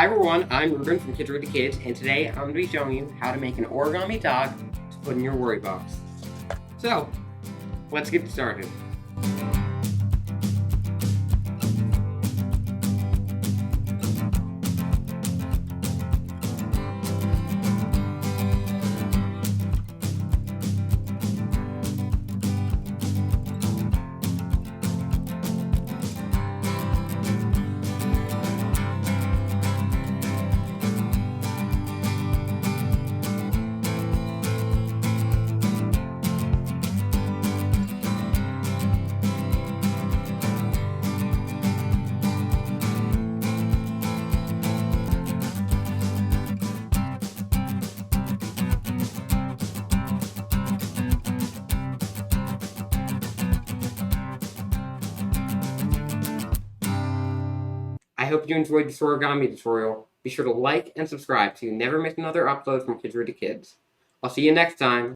Hi everyone, I'm Ruben from Kids Read to Kids, and today I'm going to be showing you how to make an origami dog to put in your worry box. So, let's get started. I hope you enjoyed this origami tutorial. Be sure to like and subscribe so you never miss another upload from Kids Read to Kids. I'll see you next time.